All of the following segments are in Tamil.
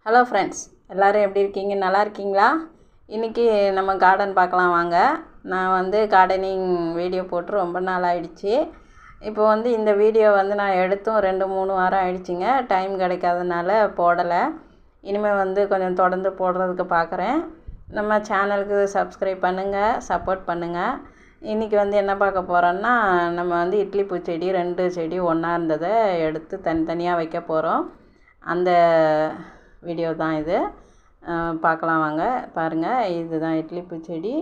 ஹலோ ஃப்ரெண்ட்ஸ், எல்லோரும் எப்படி இருக்கீங்க? நல்லா இருக்கீங்களா? இன்றைக்கி நம்ம கார்டன் பார்க்கலாம் வாங்க. நான் வந்து கார்டனிங் வீடியோ போட்டு ரொம்ப நாள் ஆயிடுச்சு. இப்போ வந்து இந்த வீடியோ வந்து நான் எடுத்தும் 2-3 வாரம் ஆயிடுச்சுங்க. டைம் கிடைக்காதனால போடலை. இனிமேல் வந்து கொஞ்சம் தொடர்ந்து போடுறதுக்கு பார்க்குறேன். நம்ம சேனலுக்கு சப்ஸ்கிரைப் பண்ணுங்கள், சப்போர்ட் பண்ணுங்கள். இன்றைக்கி வந்து என்ன பார்க்க போகிறோன்னா, நம்ம வந்து இட்லி பூச்செடி 2 செடி ஒன்றா இருந்ததை எடுத்து தனித்தனியாக வைக்க போகிறோம். அந்த வீடியோ தான் இது. பார்க்கலாம் வாங்க. பாருங்கள், இதுதான் இட்லி பூச்செடி.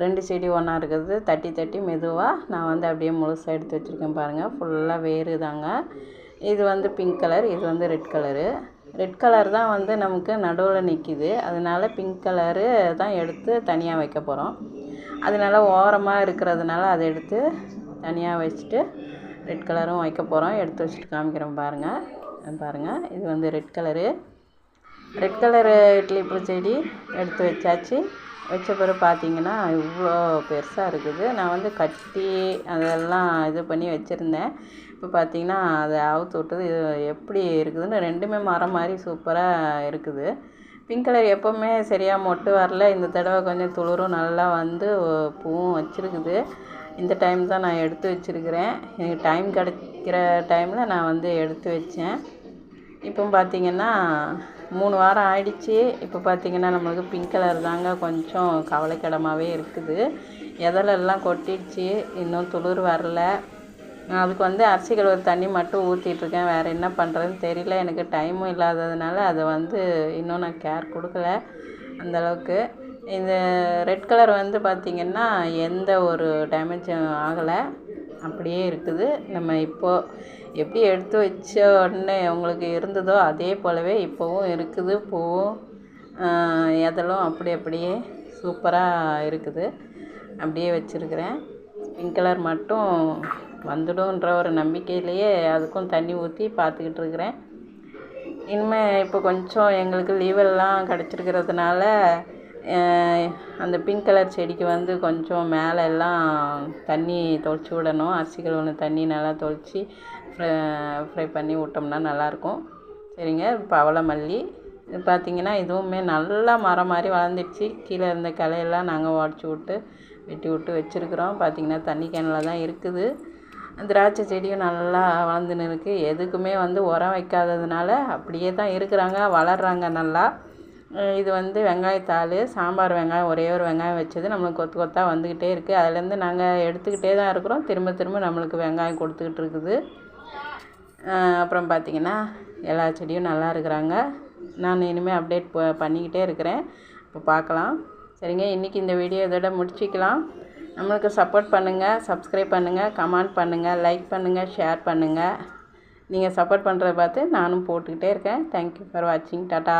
2 செடி ஒன்றா இருக்குது. தட்டி தட்டி மெதுவாக நான் வந்து அப்படியே முழுசாக எடுத்து வச்சுருக்கேன். பாருங்கள், ஃபுல்லாக வேறு தாங்க. இது வந்து பிங்க் கலர், இது வந்து ரெட் கலரு. ரெட் கலர் தான் வந்து நமக்கு நடுவில் நிற்கிது. அதனால் பிங்க் கலரு தான் எடுத்து தனியாக வைக்க போகிறோம். அதனால் ஓரமாக இருக்கிறதுனால அதை எடுத்து தனியாக வச்சுட்டு ரெட் கலரும் வைக்க போகிறோம். எடுத்து வச்சுட்டு காமிக்கிறோம் பாருங்கள். இது வந்து ரெட் கலரு இட்லி பூச்செடி எடுத்து வச்சாச்சு. வச்ச பிறகு பார்த்திங்கன்னா இவ்வளோ பெருசாக இருக்குது. நான் வந்து கட்டி அதெல்லாம் இது பண்ணி வச்சுருந்தேன். இப்போ பார்த்திங்கன்னா அதை அவுத்து விட்டது எப்படி இருக்குதுன்னு 2மே மரம் மாதிரி சூப்பராக இருக்குது. பிங்க் கலர் எப்போவுமே சரியாக மொட்டு வரல. இந்த தடவை கொஞ்சம் துளிரும் நல்லா வந்து பூவும் வச்சுருக்குது. இந்த டைம் தான் நான் எடுத்து வச்சுருக்கிறேன். எனக்கு டைம் கிடைக்கிற டைமில் நான் வந்து எடுத்து வச்சேன். இப்போ பார்த்திங்கன்னா 3 வாரம் ஆயிடுச்சு. இப்போ பார்த்திங்கன்னா நம்மளுக்கு பிங்க் கலர் தாங்க கொஞ்சம் கவலைக்கிடமாகவே இருக்குது. எதலெல்லாம் கொட்டிடுச்சு, இன்னும் துளிர் வரல. அதுக்கு வந்து அரிசி கழுவுற தண்ணி மட்டும் ஊற்றிட்டுருக்கேன். வேறு என்ன பண்ணுறதுன்னு தெரியல. எனக்கு டைமும் இல்லாததுனால அதை வந்து இன்னும் நான் கேர் கொடுக்கல அந்தளவுக்கு. இந்த ரெட் கலர் வந்து பார்த்திங்கன்னா எந்த ஒரு டேமேஜும் ஆகலை, அப்படியே இருக்குது. நம்ம இப்போது எப்படி எடுத்து வச்ச உடனே உங்களுக்கு இருந்ததோ அதே போலவே இப்போவும் இருக்குது. பூவும் எதலும் அப்படியே சூப்பராக இருக்குது. அப்படியே வச்சுருக்கிறேன். பிங்க் கலர் மட்டும் வந்துடும்ன்ற ஒரு நம்பிக்கையிலேயே அதுக்கும் தண்ணி ஊற்றி பார்த்துக்கிட்டு இருக்கிறேன். இனிமேல் இப்போ கொஞ்சம் எங்களுக்கு லீவெல்லாம் கிடச்சிருக்கிறதுனால அந்த பிங்க் கலர் செடிக்கு வந்து கொஞ்சம் மேலே எல்லாம் தண்ணி தொளிச்சு விடணும். அரிசி கழுவுன தண்ணி நல்லா தொளிச்சு ஃப்ரை பண்ணி விட்டோம்னா நல்லாயிருக்கும். சரிங்க. பவள மல்லி இது பார்த்திங்கன்னா இதுவுமே நல்லா மரம் மாதிரி வளர்ந்துடுச்சு. கீழே இருந்த கிளையெல்லாம் நாங்கள் வெட்டி விட்டு வச்சுருக்குறோம். பார்த்திங்கன்னா தண்ணி கேனில் தான் இருக்குது. திராட்சை செடியும் நல்லா வளர்ந்துன்னு இருக்குது. எதுக்குமே வந்து உரம் வைக்காததுனால அப்படியே தான் இருக்கிறாங்க, வளர்கிறாங்க நல்லா. இது வந்து வெங்காயத்தாள், சாம்பார் வெங்காயம், ஒரே ஒரு வெங்காயம் வச்சது நம்மளுக்கு கொத்து கொத்தாக வந்துக்கிட்டே இருக்குது. அதுலேருந்து நாங்கள் எடுத்துக்கிட்டே தான் இருக்கிறோம். திரும்ப நம்மளுக்கு வெங்காயம் கொடுத்துக்கிட்டு இருக்குது. அப்புறம் பார்த்திங்கன்னா எல்லா செடியும் நல்லா இருக்கிறாங்க. நான் இனிமேல் அப்டேட் பண்ணிக்கிட்டே இருக்கிறேன். இப்போ பார்க்கலாம். சரிங்க, இன்றைக்கி இந்த வீடியோ இதோட முடிச்சிக்கலாம். நம்மளுக்கு சப்போர்ட் பண்ணுங்கள், சப்ஸ்கிரைப் பண்ணுங்கள், கமெண்ட் பண்ணுங்கள், லைக் பண்ணுங்கள், ஷேர் பண்ணுங்கள். நீங்கள் சப்போர்ட் பண்ணுறத பார்த்து நானும் போட்டுக்கிட்டே இருக்கேன். தேங்க்யூ ஃபார் வாட்சிங். டாட்டா.